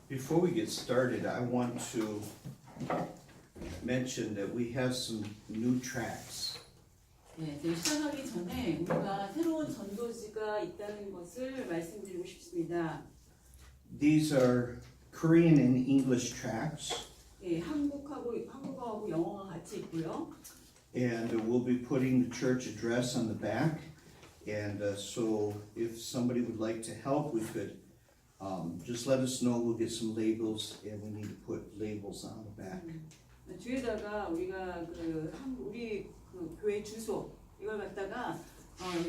Before we get started, I want to mention that we have some new tracks. 네, 이제 시작하기 전에 우리가 새로운 전도지가 있다는 것을 말씀드리고 싶습니다. These are Korean and English tracks, 예, 한국어하고 영어가 같이 있고요. and we'll be putting the church address on the back. And so if somebody would like to help, we could just let us know. We'll get some labels, and we need to put labels on the back. 뒤에다가 우리가 우리 교회 주소 이걸 갖다가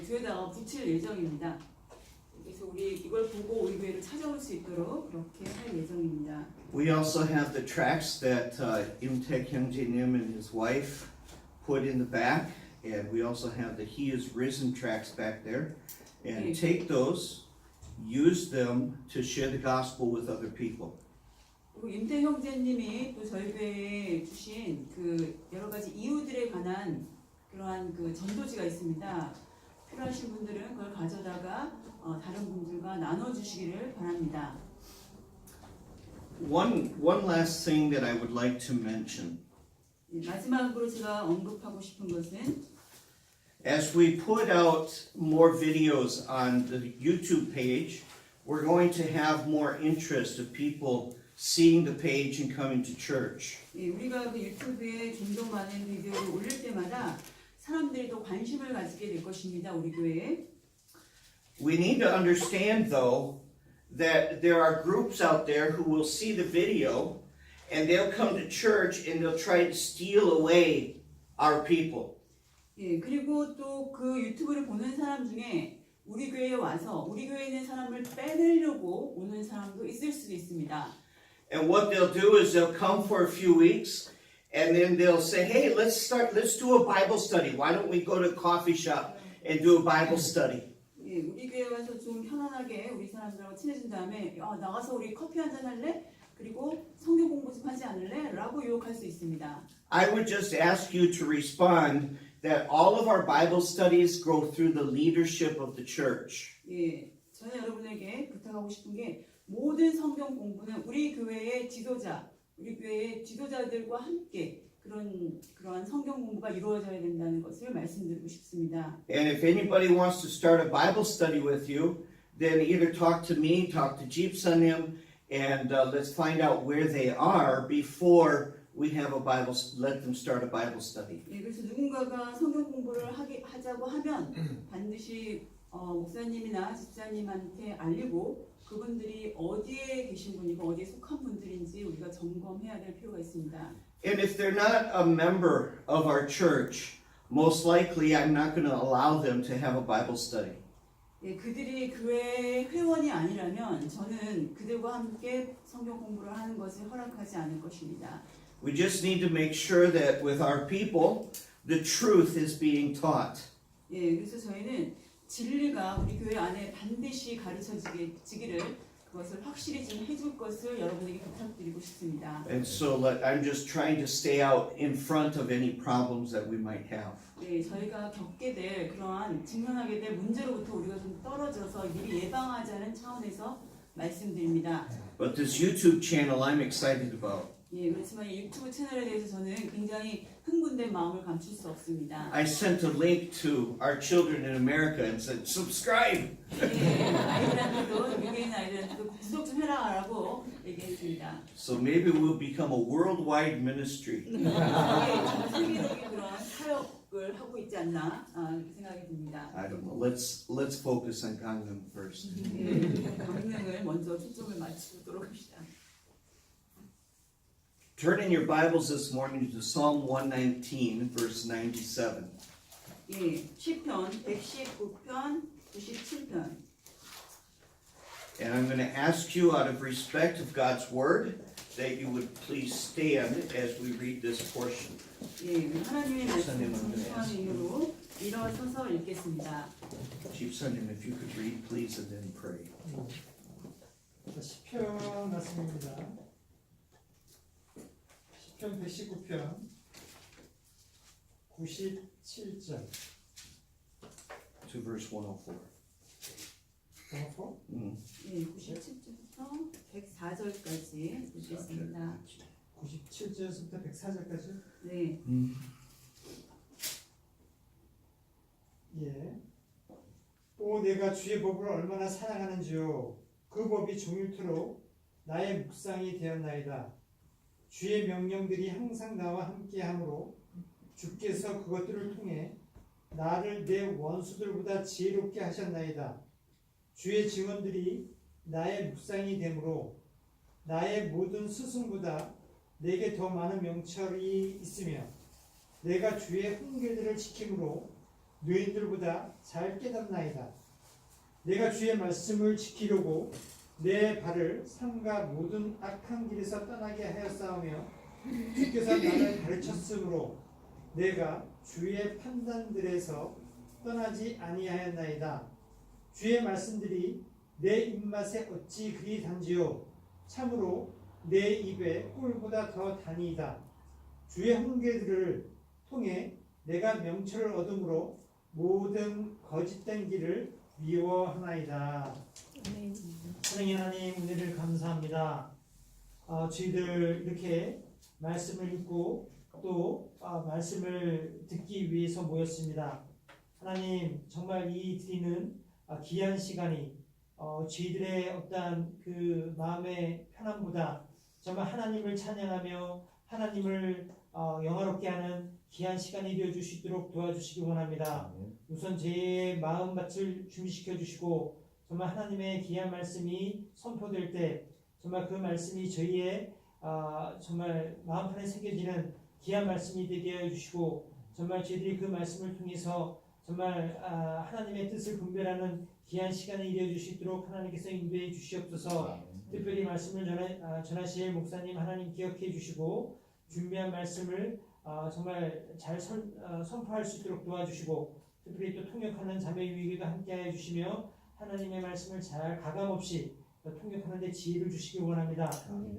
뒤에다가 붙일 예정입니다. 그래서 우리 이걸 보고 우리 교회를 찾아올 수 있도록 그렇게 할 예정입니다. We also have the tracks that Imtek Hyungjae-nim and his wife put in the back, and we also have the He is Risen tracks back there. And take those, use them to share the gospel with other people. 그리고 임태 형제님이 또 저희 교회에 주신 여러 가지 이유들에 관한 그러한 전도지가 있습니다. 필요하신 분들은 그걸 가져다가 다른 분들과 나눠주시기를 바랍니다. One last thing that I would like to mention. 마지막으로 제가 언급하고 싶은 것은 As we put out more videos on the YouTube page, we're going to have more interest of people seeing the page and coming to church. 우리가 유튜브에 좀 더 많은 비디오를 올릴 때마다 사람들이 더 관심을 가지게 될 것입니다. 우리 교회에. We need to understand, though, that there are groups out there who will see the video and they'll come to church and they'll try to steal away our people. 예, 그리고 또 유튜브를 보는 사람 중에 우리 교회에 와서 우리 교회에 있는 사람을 빼내려고 오는 사람도 있을 수도 있습니다. And what they'll do is they'll come for a few weeks and then they'll say, hey, let's do a Bible study. Why don't we go to a coffee shop and do a Bible study? 예, 우리 교회에 와서 좀 편안하게 우리 사람들하고 친해진 다음에 나가서 우리 커피 한잔 할래? 그리고 성경 공부 좀 하지 않을래? 라고 유혹할 수 있습니다. I would just ask you to respond that all of our Bible studies go through the leadership of the church. 예, 저는 여러분에게 부탁하고 싶은 게 모든 성경 공부는 우리 교회의 지도자들과 함께 그러한 성경 공부가 이루어져야 된다는 것을 말씀드리고 싶습니다. And if anybody wants to start a Bible study with you, then either talk to me, talk to Jeep Sanim, and let's find out where they are before we have let them start a Bible study. 예, 그래서 누군가가 성경 공부를 하자고 하면 반드시 목사님이나 집사님한테 알리고 그분들이 어디에 계신 분이고 어디에 속한 분들인지 우리가 점검해야 될 필요가 있습니다. And if they're not a member of our church, most likely I'm not going to allow them to have a Bible study. 예, 그들이 교회 회원이 아니라면 저는 그들과 함께 성경 공부를 하는 것을 허락하지 않을 것입니다. We just need to make sure that with our people, the truth is being taught. 예, 그래서 저희는 진리가 우리 교회 안에 반드시 가르쳐지기를 그것을 확실히 좀 해줄 것을 여러분에게 부탁드리고 싶습니다. And so I'm just trying to stay out in front of any problems that we might have. 네, 저희가 겪게 될 그러한 직면하게 될 문제로부터 우리가 좀 떨어져서 미리 예방하자는 차원에서 말씀드립니다. But this YouTube channel I'm excited about. 예, 그렇지만 이 유튜브 채널에 대해서 저는 굉장히 흥분된 마음을 감출 수 없습니다. I sent a link to our children in America and said, subscribe! 예, 아이들한테도 미국에 있는 아이들한테도 구독 좀 해라라고 얘기했습니다. So maybe we'll become a worldwide ministry. 세계적인 그런 사역을 하고 있지 않나 이렇게 생각이 듭니다. I don't know. Let's focus on Gangnam first. 강릉을 먼저 초점을 맞추도록 합시다. Turn in your Bibles this morning to Psalm 119, verse 97. 예, 시편 119편 97편. And I'm going to ask you, out of respect of God's Word, that you would please stand as we read this portion. 예, 하나님의 말씀을 순수한 이유로 일어서서 읽겠습니다. Chief Sunday, if you could read, please, and then pray. 시편 말씀입니다. 시편 119편 97절 To verse 104. 예, 97절부터 104 4절까지 읽겠습니다. 97절부터 104절까지. 네. 예. 오 내가 주의 법을 얼마나 사랑하는지요. 그 법이 종일토록 나의 묵상이 되었나이다. 주의 명령들이 항상 나와 함께하므로 주께서 그것들을 통해 나를 내 원수들보다 지혜롭게 하셨나이다. 주의 증언들이 나의 묵상이 되므로 나의 모든 스승보다 내게 더 많은 명철이 있으며 내가 주의 훈계들을 지킴으로 노인들보다 잘 깨닫나이다. 내가 주의 말씀을 지키려고 내 발을 삼가 모든 악한 길에서 떠나게 하였사오며 주께서 나를 가르쳤으므로 내가 주의 판단들에서 떠나지 아니하였나이다. 주의 말씀들이 내 입맛에 어찌 그리 단지요. 참으로 내 입에 꿀보다 더 다니이다. 주의 훈계들을 통해 내가 명철을 얻음으로 모든 거짓된 길을 미워하나이다. 사랑의 하나님, 은혜를 감사합니다. 저희들 이렇게 말씀을 읽고 또 말씀을 듣기 위해서 모였습니다. 하나님, 정말 이 드리는 귀한 시간이 저희들의 어떠한 그 마음의 편함보다 정말 하나님을 찬양하며 하나님을 영화롭게 하는 귀한 시간이 되어줄 수 있도록 도와주시기 원합니다. 우선 제 마음밭을 준비시켜 주시고 정말 하나님의 귀한 말씀이 선포될 때 정말 그 말씀이 저희의 정말 마음판에 새겨지는 귀한 말씀이 되게 하여 주시고 정말 저희들이 그 말씀을 통해서 정말 하나님의 뜻을 분별하는 귀한 시간이 되어줄 수 있도록 하나님께서 인도해 주시옵소서. 특별히 말씀을 전하실 목사님 하나님 기억해 주시고 준비한 말씀을 정말 잘 선포할 수 있도록 도와주시고 특별히 또 통역하는 자매 유익에도 함께하여 주시며 하나님의 말씀을 잘 가감없이 통역하는 데 지혜를 주시기 원합니다.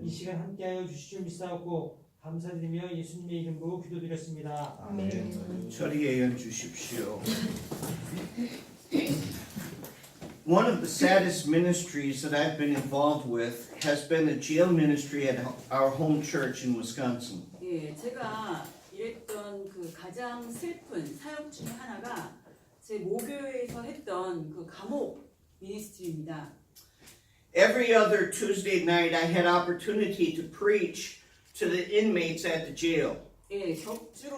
이 시간 함께하여 주실 줄 믿사옵고 감사드리며 예수님의 이름으로 기도드렸습니다. 저리 예언 주십시오. One of the saddest ministries that I've been involved with has been the jail ministry at our home church in Wisconsin. 예, 제가 일했던 그 가장 슬픈 사역 중에 하나가 제 모교회에서 했던 그 감옥 미니스트리입니다. Every other Tuesday night I had opportunity to preach to the inmates at the jail. 예, 격주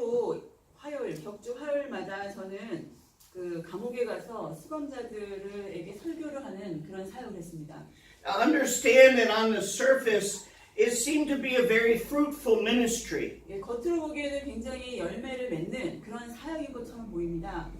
화요일마다 저는 그 감옥에 가서 수감자들에게 설교를 하는 그런 사역을 했습니다. Now understand that on the surface it seemed to be a very fruitful ministry. 예, 겉으로 보기에는 굉장히 열매를 맺는 그런 사역인 것처럼 보입니다.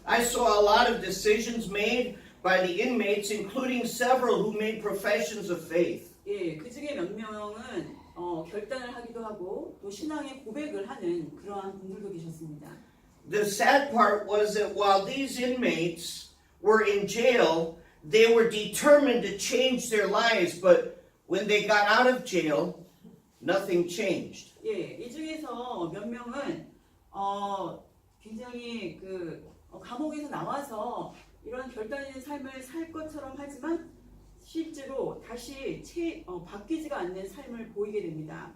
I saw a lot of decisions made by the inmates, including several who made professions of faith. 예, 그 중에 몇 명은 결단을 하기도 하고 또 신앙의 고백을 하는 그러한 분들도 계셨습니다. The sad part was that while these inmates were in jail, they were determined to change their lives, but when they got out of jail, nothing changed. 예, 이 중에서 몇 명은 굉장히 감옥에서 나와서 이런 결단 있는 삶을 살 것처럼 하지만 실제로 다시 바뀌지가 않는 삶을 보이게 됩니다.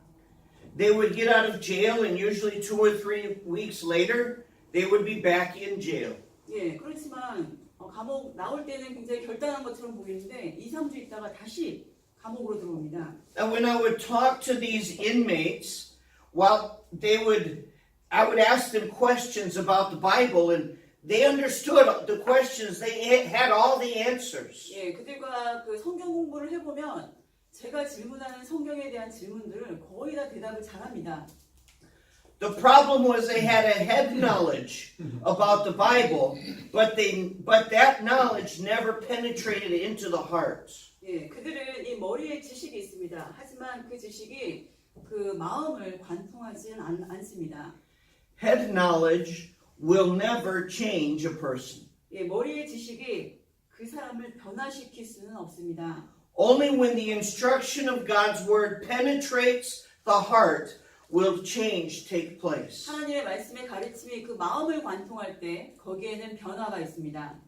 They would get out of jail and usually 2 or 3 weeks later, they would be back in jail. 예, 그렇지만 감옥 나올 때는 굉장히 결단한 것처럼 보이는데 2, 3주 있다가 다시 감옥으로 들어옵니다. And when I would talk to these inmates, I would ask them questions about the Bible, and they understood the questions. They had all the answers. 예, 그들과 그 성경 공부를 해보면 제가 질문하는 성경에 대한 질문들을 거의 다 대답을 잘합니다. The problem was they had a head knowledge about the Bible, but that knowledge never penetrated into the heart. 예, 그들은 이 머리에 지식이 있습니다. 하지만 그 지식이 그 마음을 관통하지는 않습니다. Head knowledge will never change a person. 예, 머리의 지식이 그 사람을 변화시킬 수는 없습니다. Only when the instruction of God's word penetrates the heart will change take place. 하나님의 말씀의 가르침이 그 마음을 관통할 때 거기에는 변화가 있습니다.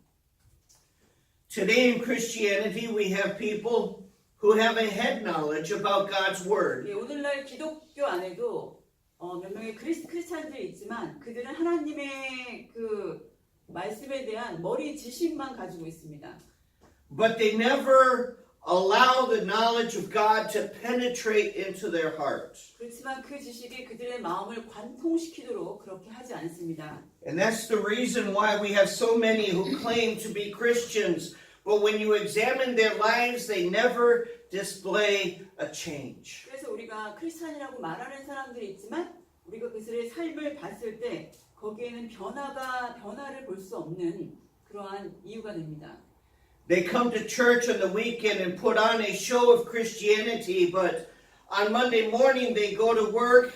Today in Christianity we have people who have a head knowledge about God's Word. 예, 오늘날 기독교 안에도 몇 명의 크리스찬들이 있지만 그들은 하나님의 그 말씀에 대한 머리 지식만 가지고 있습니다. But they never allow the knowledge of God to penetrate into their hearts. 그렇지만 그 지식이 그들의 마음을 관통시키도록 그렇게 하지 않습니다. And that's the reason why we have so many who claim to be Christians, but when you examine their lives, they never display a change. 그래서 우리가 크리스찬이라고 말하는 사람들이 있지만 우리가 그들의 삶을 봤을 때 거기에는 변화를 볼 수 없는 그러한 이유가 됩니다. They come to church on the weekend and put on a show of Christianity, but on Monday morning they go to work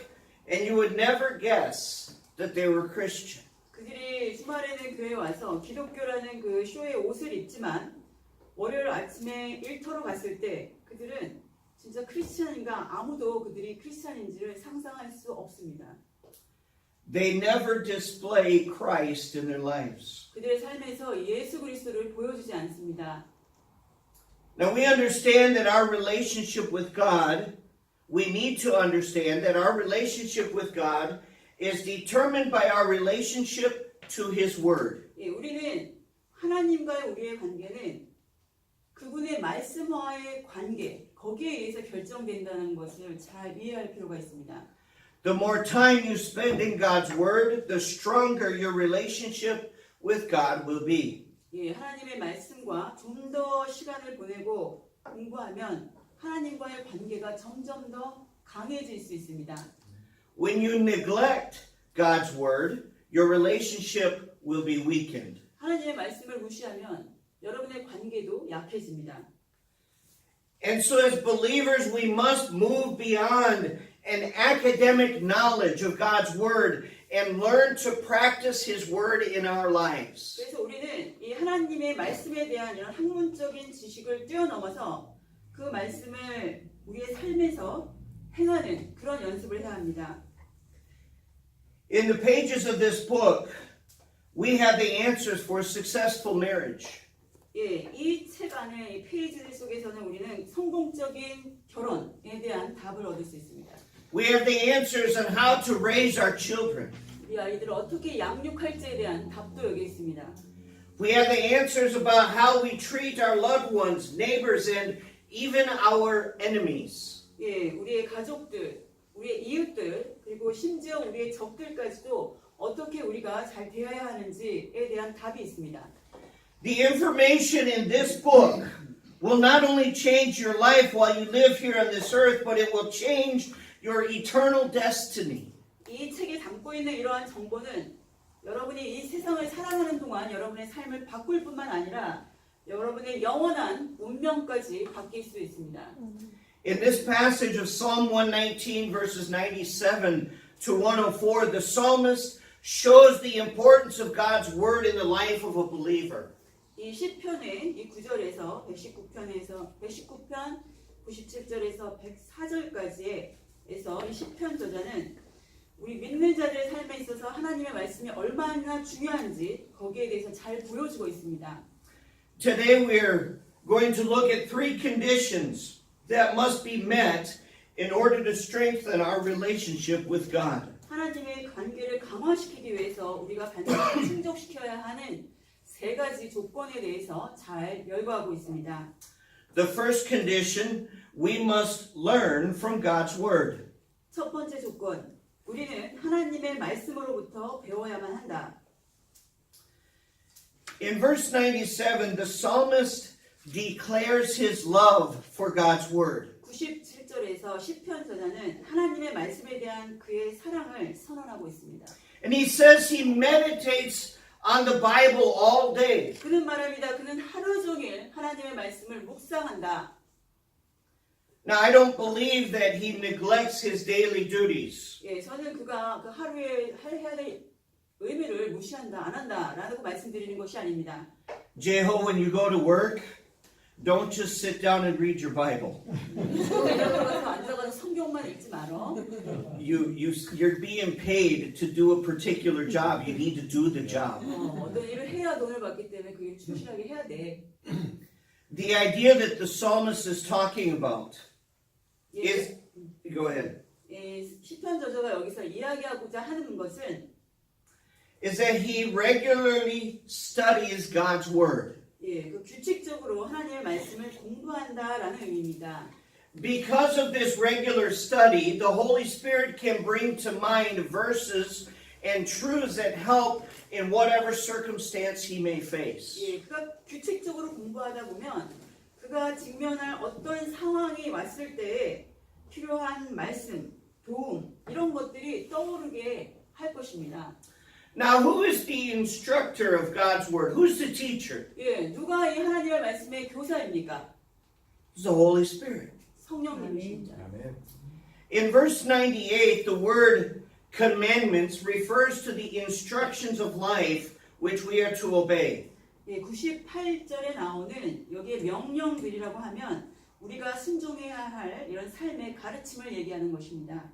and you would never guess that they were Christian. 그들이 주말에는 교회에 와서 기독교라는 그 쇼의 옷을 입지만 월요일 아침에 일터로 갔을 때 그들은 진짜 크리스찬인가 아무도 그들이 크리스찬인지를 상상할 수 없습니다. They never display Christ in their lives. 그들의 삶에서 예수 그리스도를 보여주지 않습니다. Now we understand that our relationship with God, we need to understand that our relationship with God is determined by our relationship to His Word. 예, 우리는 하나님과의 우리의 관계는 그분의 말씀과의 관계, 거기에 의해서 결정된다는 것을 잘 이해할 필요가 있습니다. The more time you spend in God's Word, the stronger your relationship with God will be. 예, 하나님의 말씀과 좀 더 시간을 보내고 공부하면 하나님과의 관계가 점점 더 강해질 수 있습니다. When you neglect God's Word, your relationship will be weakened. 하나님의 말씀을 무시하면 여러분의 관계도 약해집니다. And so as believers, we must move beyond an academic knowledge of God's Word and learn to practice His Word in our lives. 그래서 우리는 이 하나님의 말씀에 대한 이런 학문적인 지식을 뛰어넘어서 그 말씀을 우리의 삶에서 행하는 그런 연습을 해야 합니다. In the pages of this book, we have the answers for successful marriage. 예, 이 책 안에 이 페이지들 속에서는 우리는 성공적인 결혼에 대한 답을 얻을 수 있습니다. We have the answers on how to raise our children. 우리 아이들을 어떻게 양육할지에 대한 답도 여기 있습니다. We have the answers about how we treat our loved ones, neighbors, and even our enemies. 예, 우리의 가족들, 우리의 이웃들, 그리고 심지어 우리의 적들까지도 어떻게 우리가 잘 대해야 하는지에 대한 답이 있습니다. The information in this book will not only change your life while you live here on this earth, but it will change your eternal destiny. 이 책에 담고 있는 이러한 정보는 여러분이 이 세상을 살아가는 동안 여러분의 삶을 바꿀 뿐만 아니라 여러분의 영원한 운명까지 바뀔 수 있습니다. In this passage of Psalm 119, verses 97 to 104, the psalmist shows the importance of God's word in the life of a believer. 이 시편의 이 9절에서 119편 97절에서 104절까지에서 이 시편 저자는 우리 믿는 자들의 삶에 있어서 하나님의 말씀이 얼마나 중요한지 거기에 대해서 잘 보여주고 있습니다. Today we're going to look at three conditions that must be met in order to strengthen our relationship with God. 하나님의 관계를 강화시키기 위해서 우리가 반드시 충족시켜야 하는 세 가지 조건에 대해서 잘 열거하고 있습니다. The first condition, we must learn from God's word. 첫 번째 조건, 우리는 하나님의 말씀으로부터 배워야만 한다. In verse 97, the psalmist declares his love for God's word. 97절에서 시편 저자는 하나님의 말씀에 대한 그의 사랑을 선언하고 있습니다. And he says he meditates on the Bible all day. 그는 말합니다. 그는 하루 종일 하나님의 말씀을 묵상한다. Now, I don't believe that he neglects his daily duties. 예, 저는 그가 그 하루에 해야 될 의미를 무시한다, 안 한다라고 말씀드리는 것이 아닙니다. Jeho, when you go to work, don't just sit down and read your Bible. 들어가서 앉아가서 성경만 읽지 말어. You're being paid to do a particular job. You need to do the job. 어떤 일을 해야 돈을 받기 때문에 그 일을 충실하게 해야 돼. the idea that the psalmist is talking about is, go ahead, 시편 저자가 여기서 이야기하고자 하는 것은 is that he regularly studies God's word. 그 규칙적으로 하나님의 말씀을 공부한다라는 의미입니다. Because of this regular study, the Holy Spirit can bring to mind verses and truths that help in whatever circumstance he may face. 그가 규칙적으로 공부하다 보면 그가 직면할 어떤 상황이 왔을 때 필요한 말씀, 도움 이런 것들이 떠오르게 할 것입니다. Now, who is the instructor of God's word? Who's the teacher? 누가 이 하나님의 말씀의 교사입니까? It's the Holy Spirit. 성령님이십니다. In verse 98, the word commandments refers to the instructions of life which we are to obey. 98절에 나오는 여기에 명령들이라고 하면 우리가 순종해야 할 이런 삶의 가르침을 얘기하는 것입니다.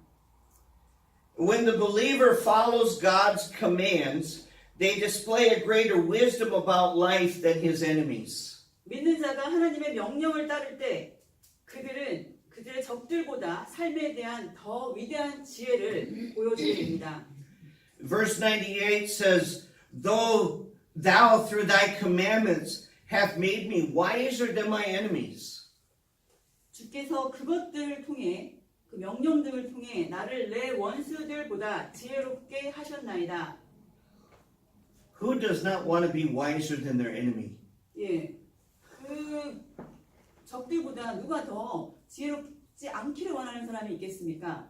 When the believer follows God's commands, they display a greater wisdom about life than his enemies. 믿는 자가 하나님의 명령을 따를 때 그들은 그들의 적들보다 삶에 대한 더 위대한 지혜를 보여주게 됩니다. Verse 98 says, Though thou through thy commandments have made me wiser than my enemies. 주께서 그것들을 통해 그 명령들을 통해 나를 내 원수들보다 지혜롭게 하셨나이다. Who does not want to be wiser than their enemy? 그 적들보다 누가 더 지혜롭지 않기를 원하는 사람이 있겠습니까?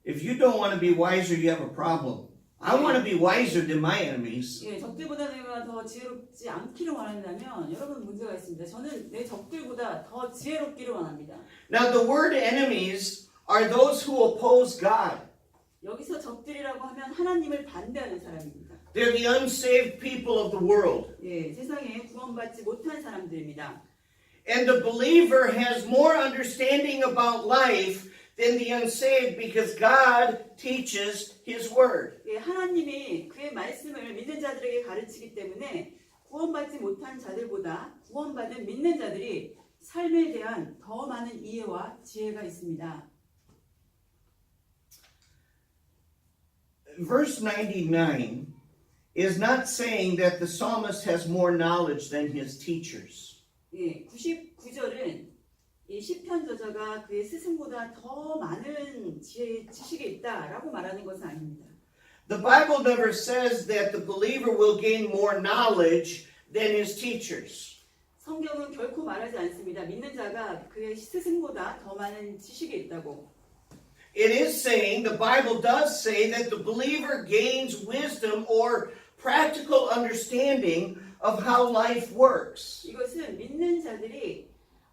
If you don't want to be wiser, you have a problem. I want to be wiser than my enemies. 적들보다 내가 더 지혜롭지 않기를 원한다면 여러분 문제가 있습니다. 저는 내 적들보다 더 지혜롭기를 원합니다. Now the word enemies are those who oppose God. 여기서 적들이라고 하면 하나님을 반대하는 사람입니다. They're the unsaved people of the world. 세상에 구원받지 못한 사람들입니다. And the believer has more understanding about life than the unsaved because God teaches His Word. 하나님이 그의 말씀을 믿는 자들에게 가르치기 때문에 구원받지 못한 자들보다 구원받은 믿는 자들이 삶에 대한 더 많은 이해와 지혜가 있습니다. Verse 99 is not saying that the psalmist has more knowledge than his teachers. 99절은 이 시편 저자가 그의 스승보다 더 많은 지식이 있다라고 말하는 것은 아닙니다. The Bible never says that the believer will gain more knowledge than his teachers. 성경은 결코 말하지 않습니다. 믿는 자가 그의 스승보다 더 많은 지식이 있다고. It is saying, the Bible does say that the believer gains wisdom or practical understanding of how life works. 이것은 믿는 자들이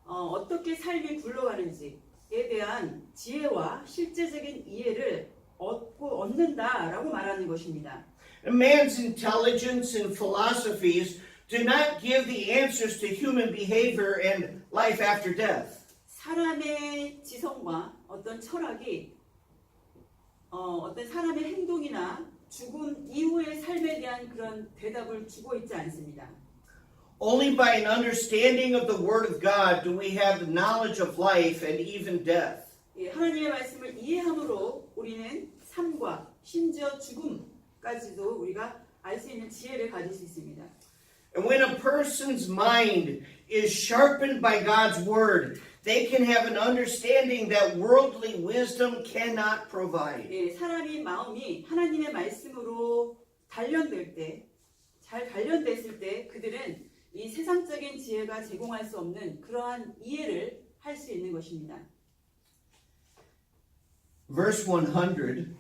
어떻게 삶이 굴러가는지에 대한 지혜와 실제적인 이해를 얻는다라고 말하는 것입니다. Man's intelligence and philosophies do not give the answers to human behavior and life after death. 사람의 지성과 어떤 철학이 어떤 사람의 행동이나 죽음 이후의 삶에 대한 그런 대답을 주고 있지 않습니다. Only by an understanding of the Word of God do we have the knowledge of life and even death. 하나님의 말씀을 이해함으로 우리는 삶과 심지어 죽음까지도 우리가 알 수 있는 지혜를 가질 수 있습니다. And when a person's mind is sharpened by God's Word, they can have an understanding that worldly wisdom cannot provide. 사람이 마음이 하나님의 말씀으로 단련될 때, 잘 단련됐을 때 그들은 이 세상적인 지혜가 제공할 수 없는 그러한 이해를 할 수 있는 것입니다. Verse 100,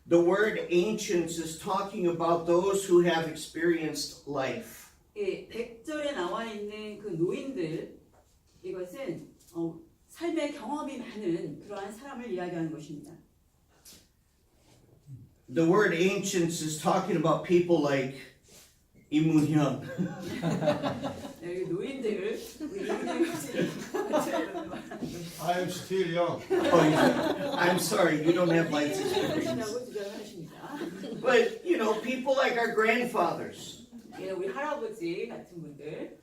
the word ancients is talking about those who have experienced life. 100절에 나와 있는 그 노인들, 이것은 삶의 경험이 많은 그러한 사람을 이야기하는 것입니다. The word ancients is talking about people like 이문현. 여기 노인들, 우리 I'm still young. I'm sorry, you don't have life experience. 이라고 주장을 하십니다. But, you know, people like our grandfathers. 우리 할아버지 같은 분들,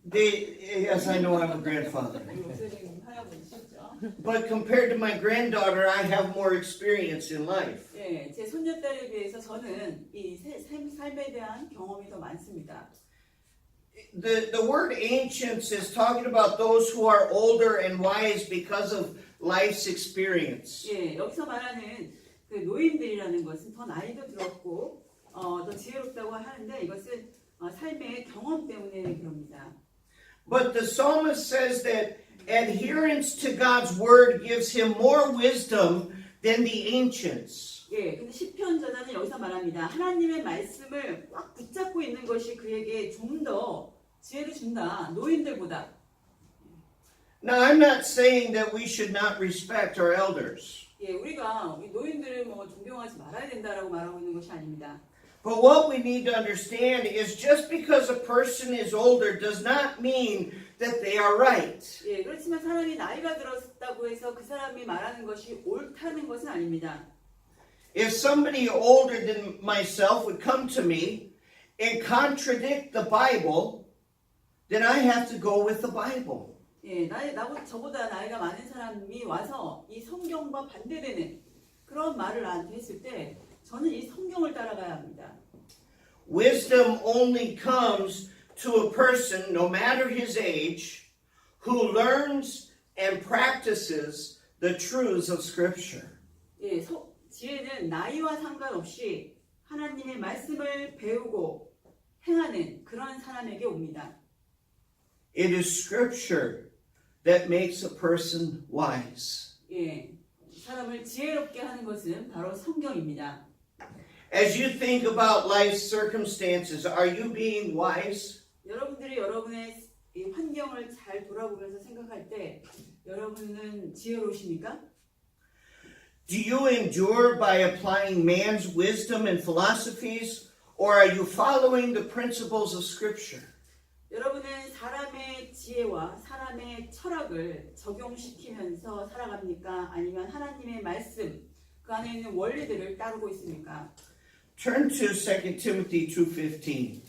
Yes, I know I'm a grandfather. 우리 목사님 할아버지셨죠? But compared to my granddaughter, I have more experience in life. 예, 제 손녀딸에 비해서 저는 이 삶에 대한 경험이 더 많습니다. The word ancients is talking about those who are older and wise because of life's experience. 예, 여기서 말하는 그 노인들이라는 것은 더 나이도 들었고 더 지혜롭다고 하는데 이것은 삶의 경험 때문에 그럽니다. But the psalmist says that adherence to God's word gives him more wisdom than the ancients. 예, 근데 시편 저자는 여기서 말합니다. 하나님의 말씀을 꽉 붙잡고 있는 것이 그에게 좀 더 지혜를 준다. 노인들보다. Now, I'm not saying that we should not respect our elders. 예, 우리가 우리 노인들을 뭐 존경하지 말아야 된다라고 말하고 있는 것이 아닙니다. But what we need to understand is just because a person is older does not mean that they are right. 예, 그렇지만 사람이 나이가 들었다고 해서 그 사람이 말하는 것이 옳다는 것은 아닙니다. If somebody older than myself would come to me and contradict the Bible, then I have to go with the Bible. 예, 저보다 나이가 많은 사람이 와서 이 성경과 반대되는 그런 말을 나한테 했을 때 저는 이 성경을 따라가야 합니다. Wisdom only comes to a person, no matter his age, who learns and practices the truths of Scripture. 예, 지혜는 나이와 상관없이 하나님의 말씀을 배우고 행하는 그런 사람에게 옵니다. It is Scripture that makes a person wise. 예, 사람을 지혜롭게 하는 것은 바로 성경입니다. As you think about life's circumstances, are you being wise? 여러분들이 여러분의 이 환경을 잘 돌아보면서 생각할 때 여러분은 지혜로우십니까? Do you endure by applying man's wisdom and philosophies, or are you following the principles of Scripture? 여러분은 사람의 지혜와 사람의 철학을 적용시키면서 살아갑니까? 아니면 하나님의 말씀, 그 안에 있는 원리들을 따르고 있습니까? Turn to 2 Timothy 2:15.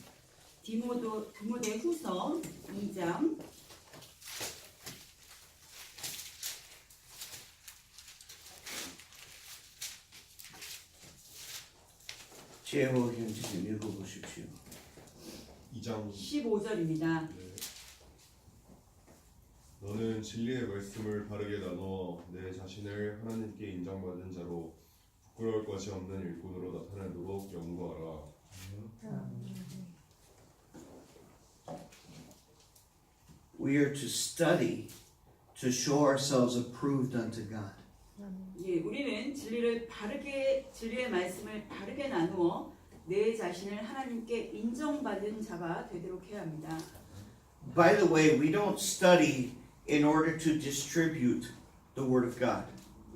디모데 후서 2장 제목 좀 읽어보십시오. 2장 15절입니다. 너는 진리의 말씀을 바르게 나누어 내 자신을 하나님께 인정받은 자로 부끄러울 것이 없는 일꾼으로 나타내도록 연구하라. We are to study to show ourselves approved unto God. 예, 우리는 진리의 말씀을 바르게 나누어 내 자신을 하나님께 인정받은 자가 되도록 해야 합니다. By the way, we don't study in order to distribute the Word of God.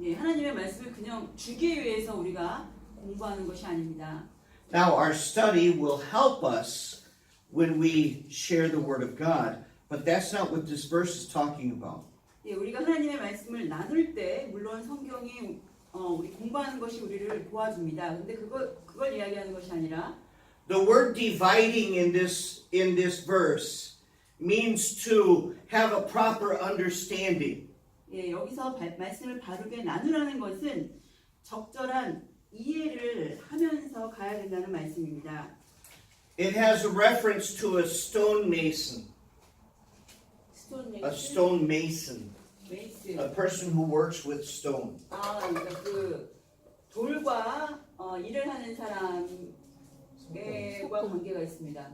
예, 하나님의 말씀을 그냥 주기 위해서 우리가 공부하는 것이 아닙니다. Now, our study will help us when we share the Word of God, but that's not what this verse is talking about. 예, 우리가 하나님의 말씀을 나눌 때 물론 성경이 우리 공부하는 것이 우리를 도와줍니다. 근데 그걸 이야기하는 것이 아니라 The word dividing in this verse means to have a proper understanding. 예, 여기서 말씀을 바르게 나누라는 것은 적절한 이해를 하면서 가야 된다는 말씀입니다. It has a reference to a stonemason. A stonemason. 메이슨. A person who works with stone. 그러니까 그 돌과 일을 하는 사람과 관계가 있습니다.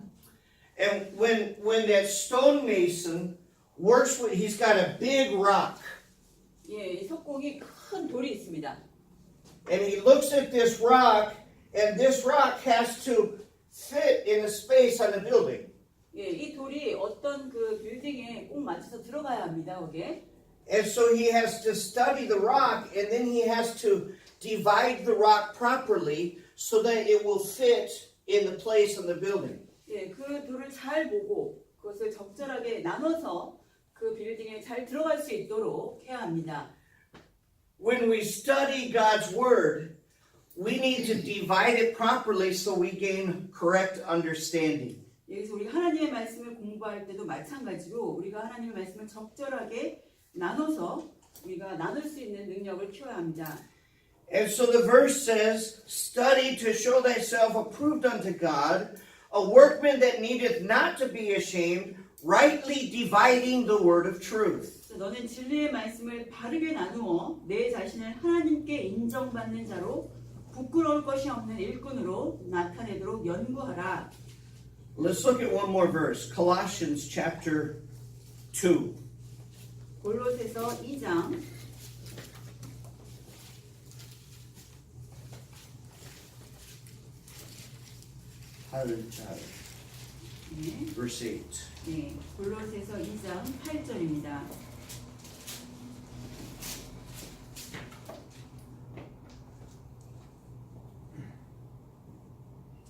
And when that stonemason works with, he's got a big rock. 예, 이 석공이 큰 돌이 있습니다. And he looks at this rock, and this rock has to fit in a space on the building. 예, 이 돌이 어떤 그 빌딩에 꼭 맞춰서 들어가야 합니다. 거기에. And so he has to study the rock, and then he has to divide the rock properly so that it will fit in the place on the building. 예, 그 돌을 잘 보고 그것을 적절하게 나눠서 그 빌딩에 잘 들어갈 수 있도록 해야 합니다. When we study God's word, we need to divide it properly so we gain correct understanding. 여기서 우리가 하나님의 말씀을 공부할 때도 마찬가지로 우리가 하나님의 말씀을 적절하게 나눠서 우리가 나눌 수 있는 능력을 키워야 합니다. And so the verse says, study to show thyself approved unto God, a workman that needeth not to be ashamed, rightly dividing the word of truth. 그래서 너는 진리의 말씀을 바르게 나누어 내 자신을 하나님께 인정받는 자로 부끄러울 것이 없는 일꾼으로 나타내도록 연구하라. Let's look at one more verse, Colossians chapter 2. 골로새서 2장 8절, 네, verse 8. 네, 골로새서 2장 8절입니다.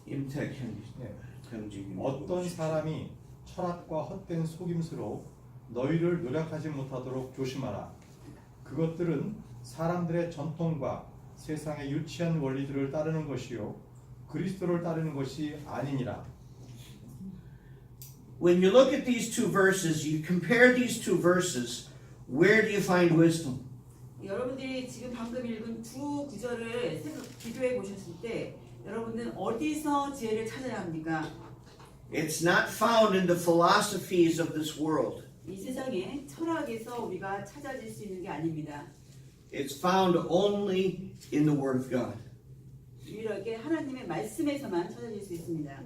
임택 네. 형제님. 어떤 사람이 철학과 헛된 속임수로 너희를 노력하지 못하도록 조심하라. 그것들은 사람들의 전통과 세상의 유치한 원리들을 따르는 것이요 그리스도를 따르는 것이 아니니라. When you look at these two verses, you compare these two verses, where do you find wisdom? 여러분들이 지금 방금 읽은 두 구절을 비교해 보셨을 때 여러분들은 어디서 지혜를 찾아야 합니까? It's not found in the philosophies of this world. 이 세상의 철학에서 우리가 찾아질 수 있는 게 아닙니다. It's found only in the Word of God. 유일하게 하나님의 말씀에서만 찾아질 수 있습니다.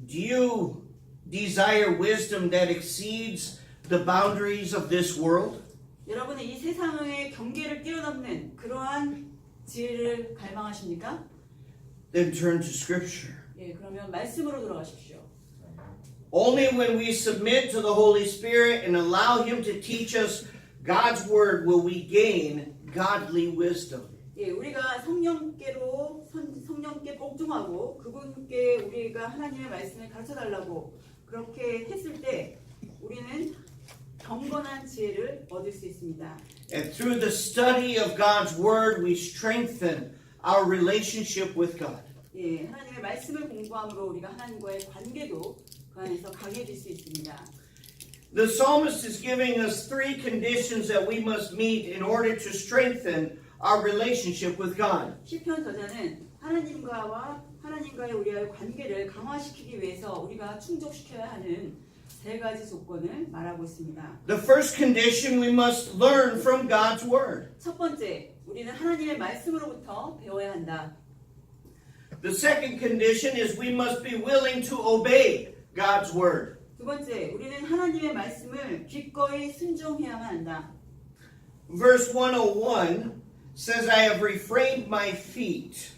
Do you desire wisdom that exceeds the boundaries of this world? 여러분은 이 세상의 경계를 뛰어넘는 그러한 지혜를 갈망하십니까? Then turn to Scripture. 예, 그러면 말씀으로 돌아가십시오. Only when we submit to the Holy Spirit and allow Him to teach us God's Word will we gain godly wisdom. 예, 우리가 성령께 복종하고 그분께 우리가 하나님의 말씀을 가르쳐 달라고 그렇게 했을 때 우리는 경건한 지혜를 얻을 수 있습니다. And through the study of God's Word, we strengthen our relationship with God. 예, 하나님의 말씀을 공부함으로 우리가 하나님과의 관계도 그 안에서 강해질 수 있습니다. The psalmist is giving us three conditions that we must meet in order to strengthen our relationship with God. 시편 저자는 하나님과의 우리의 관계를 강화시키기 위해서 우리가 충족시켜야 하는 세 가지 조건을 말하고 있습니다. The first condition, we must learn from God's Word. 첫 번째, 우리는 하나님의 말씀으로부터 배워야 한다. The second condition is we must be willing to obey God's Word. 두 번째, 우리는 하나님의 말씀을 기꺼이 순종해야만 한다. Verse 101 says, I have refrained my feet.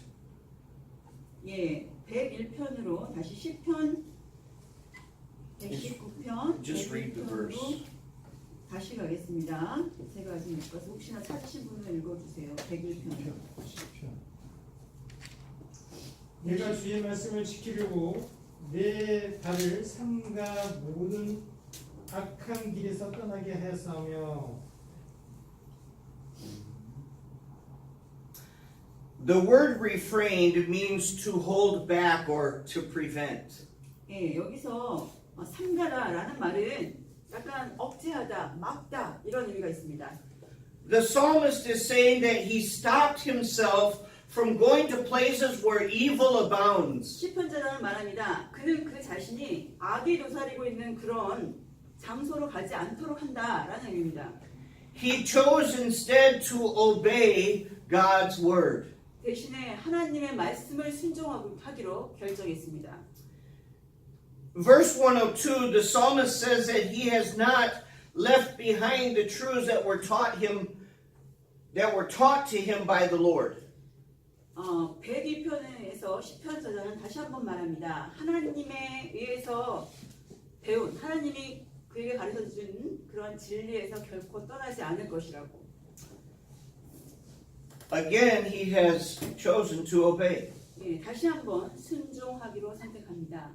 예, 101편으로 다시 시편 119편 Just read the verse. 다시 가겠습니다. 제가 지금 읽어서 혹시나 찾으신 분은 읽어주세요. 101편. 내가 주의 말씀을 지키려고 내 발을 삼가 모든 악한 길에서 떠나게 하였사오며. The word refrained means to hold back or to prevent. 예, 여기서 삼가다라는 말은 약간 억제하다, 막다 이런 의미가 있습니다. The psalmist is saying that he stopped himself from going to places where evil abounds. 시편자라는 말합니다. 그는 그 자신이 악이 도사리고 있는 그런 장소로 가지 않도록 한다라는 의미입니다. He chose instead to obey God's word. 대신에 하나님의 말씀을 순종하기로 결정했습니다. Verse 102, the psalmist says that he has not left behind the truths that were taught to him by the Lord. 102편에서 시편 저자는 다시 한번 말합니다. 하나님에 의해서 배운 하나님이 그에게 가르쳐준 그런 진리에서 결코 떠나지 않을 것이라고. Again, he has chosen to obey. 예, 다시 한번 순종하기로 선택합니다.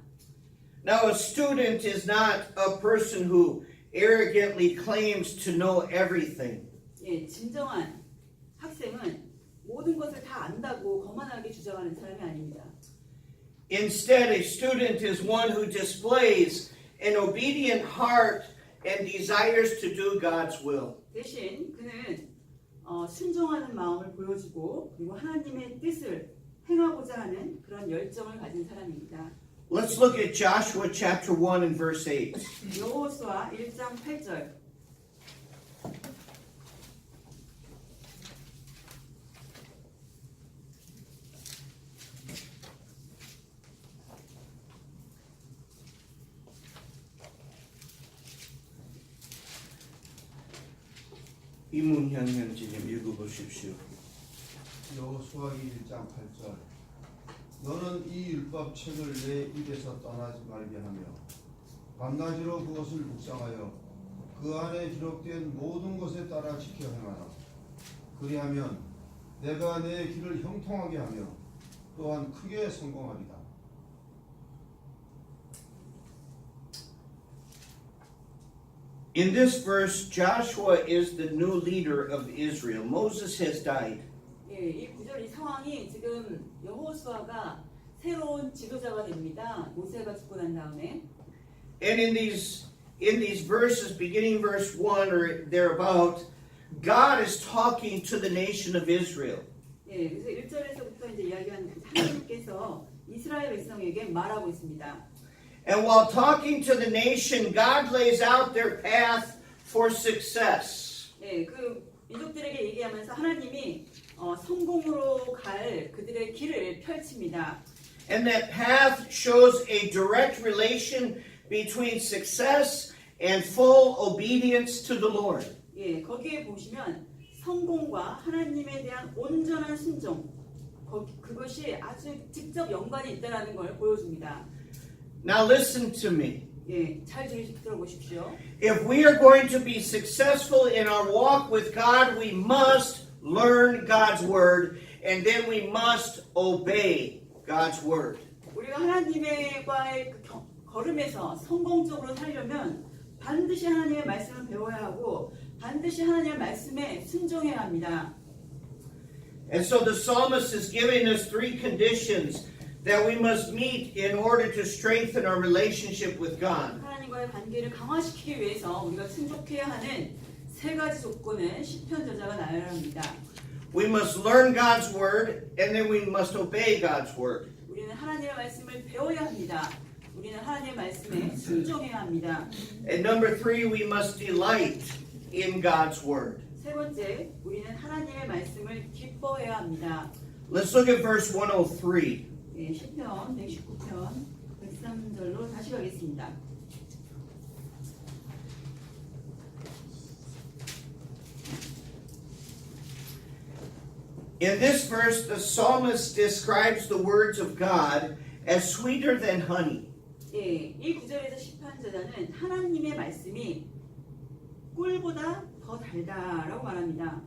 Now, a student is not a person who arrogantly claims to know everything. 예, 진정한 학생은 모든 것을 다 안다고 거만하게 주장하는 사람이 아닙니다. Instead, a student is one who displays an obedient heart and desires to do God's will. 대신 그는 순종하는 마음을 보여주고 그리고 하나님의 뜻을 행하고자 하는 그런 열정을 가진 사람입니다. Let's look at Joshua chapter 1 and verse 8. 여호수아 1장 8절. 이문현 현지님 읽어보십시오. 여호수아기 1장 8절 너는 이 율법책을 내 입에서 떠나지 말게 하며 밤낮으로 그것을 묵상하여 그 안에 기록된 모든 것에 따라 지켜 행하라. 그리하면 내가 내 길을 형통하게 하며 또한 크게 성공하리라. In this verse, Joshua is the new leader of Israel. Moses has died. 예, 이 구절 이 상황이 지금 여호수아가 새로운 지도자가 됩니다. 모세가 죽고 난 다음에 And in these verses, beginning verse 1 or thereabout, God is talking to the nation of Israel. 예, 그래서 1절에서부터 이제 이야기하는 하나님께서 이스라엘 백성에게 말하고 있습니다. And while talking to the nation, God lays out their path for success. 예, 그 민족들에게 얘기하면서 하나님이 성공으로 갈 그들의 길을 펼칩니다. And that path shows a direct relation between success and full obedience to the Lord. 예, 거기에 보시면 성공과 하나님에 대한 온전한 순종, 그것이 아주 직접 연관이 있다는 걸 보여줍니다. Now listen to me. 예, 잘 들어보십시오. If we are going to be successful in our walk with God, we must learn God's word, and then we must obey God's word. 우리가 하나님과의 그 걸음에서 성공적으로 살려면 반드시 하나님의 말씀을 배워야 하고 반드시 하나님의 말씀에 순종해야 합니다. And so the psalmist is giving us three conditions that we must meet in order to strengthen our relationship with God. 하나님과의 관계를 강화시키기 위해서 우리가 충족해야 하는 세 가지 조건을 시편 저자가 나열합니다. We must learn God's word, and then we must obey God's word. 우리는 하나님의 말씀을 배워야 합니다. 우리는 하나님의 말씀에 순종해야 합니다. And number three, we must delight in God's word. 세 번째, 우리는 하나님의 말씀을 기뻐해야 합니다. Let's look at verse 103. 예, 시편 119편 103절로 다시 가겠습니다. In this verse, the psalmist describes the words of God as sweeter than honey. 예, 이 구절에서 시편 저자는 하나님의 말씀이 꿀보다 더 달다라고 말합니다.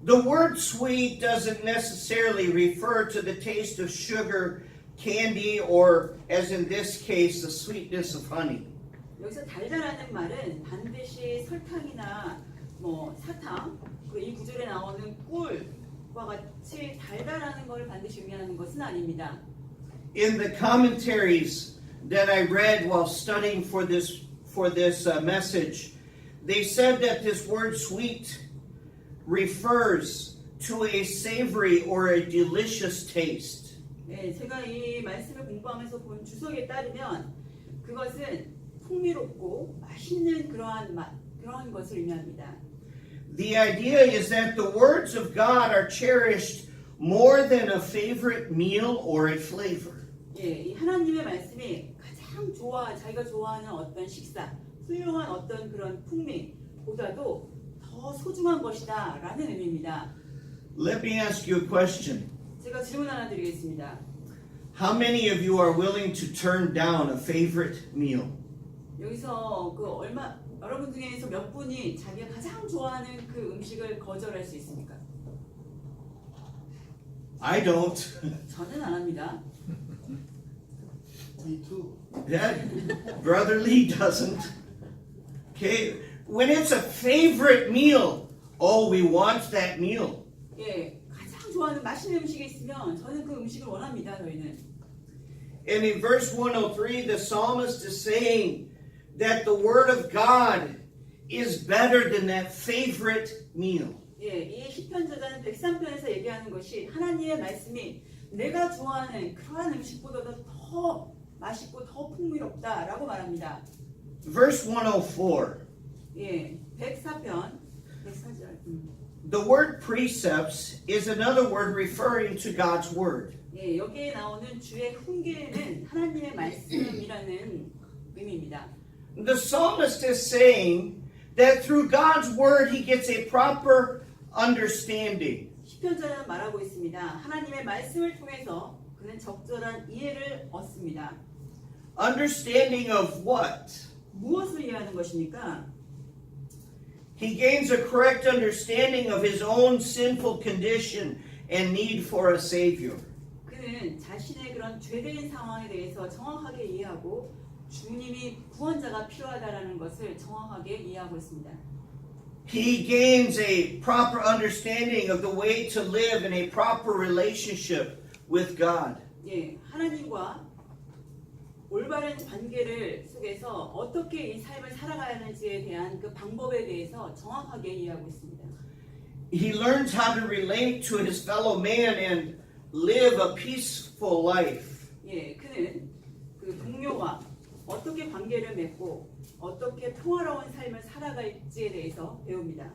The word sweet doesn't necessarily refer to the taste of sugar, candy, or, as in this case, the sweetness of honey. 여기서 달다라는 말은 반드시 설탕이나 사탕, 그리고 이 구절에 나오는 꿀과 같이 달다라는 것을 반드시 의미하는 것은 아닙니다. In the commentaries that I read while studying for this message, they said that this word sweet refers to a savory or a delicious taste. 네, 제가 이 말씀을 공부하면서 본 주석에 따르면 그것은 풍미롭고 맛있는 그러한 것을 의미합니다. The idea is that the words of God are cherished more than a favorite meal or a flavor. 예, 이 하나님의 말씀이 가장 자기가 좋아하는 어떤 식사, 훌륭한 어떤 그런 풍미보다도 더 소중한 것이다라는 의미입니다. Let me ask you a question. 제가 질문 하나 드리겠습니다. How many of you are willing to turn down a favorite meal? 여기서 여러분 중에서 몇 분이 자기가 가장 좋아하는 그 음식을 거절할 수 있습니까? I don't. 저는 안 합니다. Me too. That Brother Lee doesn't. Okay, when it's a favorite meal, oh, we want that meal. 예, 가장 좋아하는 맛있는 음식이 있으면 저는 그 음식을 원합니다. 저희는. And in verse 103, the psalmist is saying that the word of God is better than that favorite meal. 예, 이 시편저자는 103편에서 얘기하는 것이 하나님의 말씀이 내가 좋아하는 그러한 음식보다도 더 맛있고 더 풍미롭다라고 말합니다. Verse 104, 예, 104편 104절. the word precepts is another word referring to God's word. 예, 여기에 나오는 주의 훈계는 하나님의 말씀이라는 의미입니다. The psalmist is saying that through God's word he gets a proper understanding. 시편자는 말하고 있습니다. 하나님의 말씀을 통해서 그는 적절한 이해를 얻습니다. Understanding of what? 무엇을 이해하는 것입니까? He gains a correct understanding of his own sinful condition and need for a savior. 그는 자신의 그런 죄된 상황에 대해서 정확하게 이해하고 주님이 구원자가 필요하다라는 것을 정확하게 이해하고 있습니다. He gains a proper understanding of the way to live in a proper relationship with God. 예, 하나님과 올바른 관계를 속에서 어떻게 이 삶을 살아가야 하는지에 대한 그 방법에 대해서 정확하게 이해하고 있습니다. He learns how to relate to his fellow man and live a peaceful life. 예, 그는 그 동료와 어떻게 관계를 맺고 어떻게 평화로운 삶을 살아갈지에 대해서 배웁니다.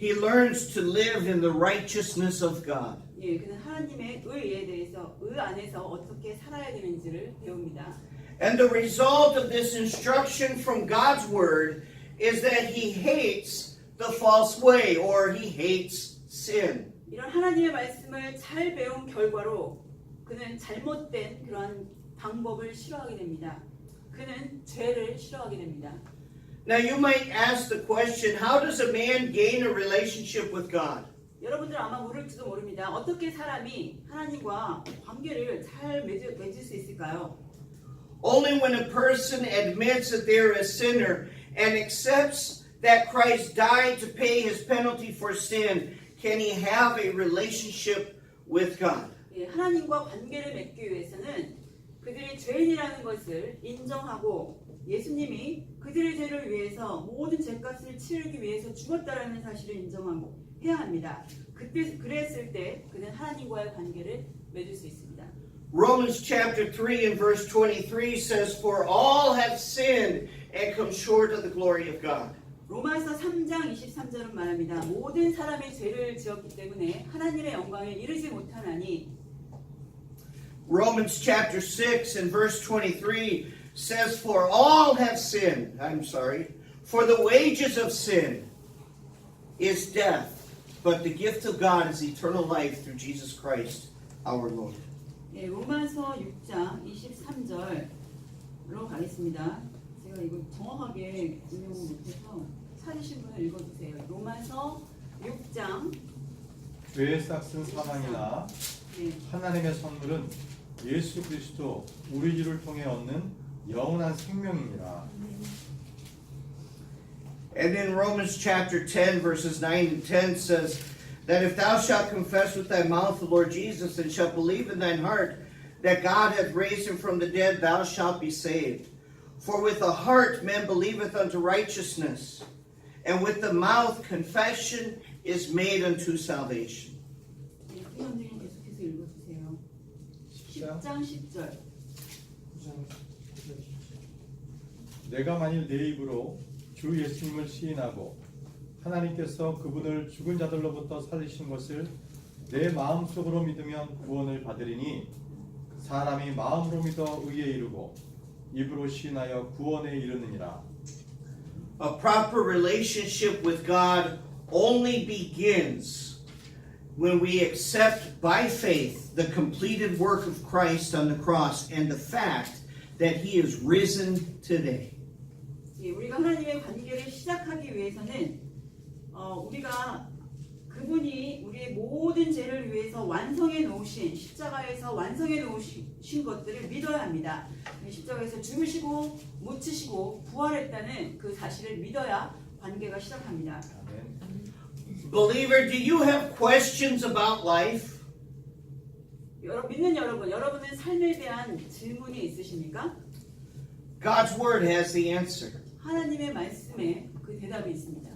He learns to live in the righteousness of God. 예, 그는 하나님의 의에 대해서 의 안에서 어떻게 살아야 되는지를 배웁니다. And the result of this instruction from God's word is that he hates the false way or he hates sin. 이런 하나님의 말씀을 잘 배운 결과로 그는 잘못된 그러한 방법을 싫어하게 됩니다. 그는 죄를 싫어하게 됩니다. Now you might ask the question, how does a man gain a relationship with God? 여러분들 아마 모를지도 모릅니다. 어떻게 사람이 하나님과 관계를 잘 맺을 수 있을까요? Only when a person admits that they're a sinner and accepts that Christ died to pay his penalty for sin can he have a relationship with God. 예, 하나님과 관계를 맺기 위해서는 그들이 죄인이라는 것을 인정하고 예수님이 그들의 죄를 위해서 모든 죄값을 치르기 위해서 죽었다라는 사실을 인정하고 해야 합니다. 그랬을 때 그는 하나님과의 관계를 맺을 수 있습니다. Romans chapter 3 and verse 23 says, For all have sinned and come short of the glory of God. 로마서 3장 23절은 말합니다. 모든 사람이 죄를 지었기 때문에 하나님의 영광에 이르지 못하나니 Romans chapter 6 and verse 23 says, For all have sinned. For the wages of sin is death, but the gift of God is eternal life through Jesus Christ our Lord. 예, 로마서 6장 23절로 가겠습니다. 제가 이거 정확하게 인용을 못해서 찾으신 분은 읽어주세요. 로마서 6장 죄의 싹슨 사망이나 예, 하나님의 선물은 예수 그리스도 우리 주를 통해 얻는 영원한 생명이니라. And in Romans chapter 10 verses 9 and 10 says that if thou shalt confess with thy mouth the Lord Jesus and shalt believe in thine heart that God hath raised him from the dead, thou shalt be saved. For with the heart man believeth unto righteousness, and with the mouth confession is made unto salvation. 예, 후원들이 계속해서 읽어주세요. 10장 10절. 내가 만일 내 입으로 주 예수님을 시인하고 하나님께서 그분을 죽은 자들로부터 살리신 것을 내 마음속으로 믿으면 구원을 받으리니 사람이 마음으로 믿어 의에 이르고 입으로 시인하여 구원에 이르느니라. A proper relationship with God only begins when we accept by faith the completed work of Christ on the cross and the fact that he is risen today. 예, 우리가 하나님의 관계를 시작하기 위해서는 우리가 그분이 우리의 모든 죄를 위해서 완성해 놓으신 십자가에서 완성해 놓으신 것들을 믿어야 합니다. 십자가에서 죽으시고 묻히시고 부활했다는 그 사실을 믿어야 관계가 시작합니다. 아멘. Believer, do you have questions about life? 믿는 여러분은 삶에 대한 질문이 있으십니까? God's Word has the answer. 하나님의 말씀에 그 대답이 있습니다.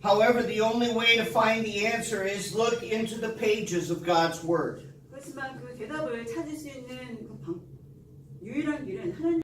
However, the only way to find the answer is look into the pages of God's Word. 그렇지만 그 대답을 찾을 수 있는 그 유일한 길은 하나님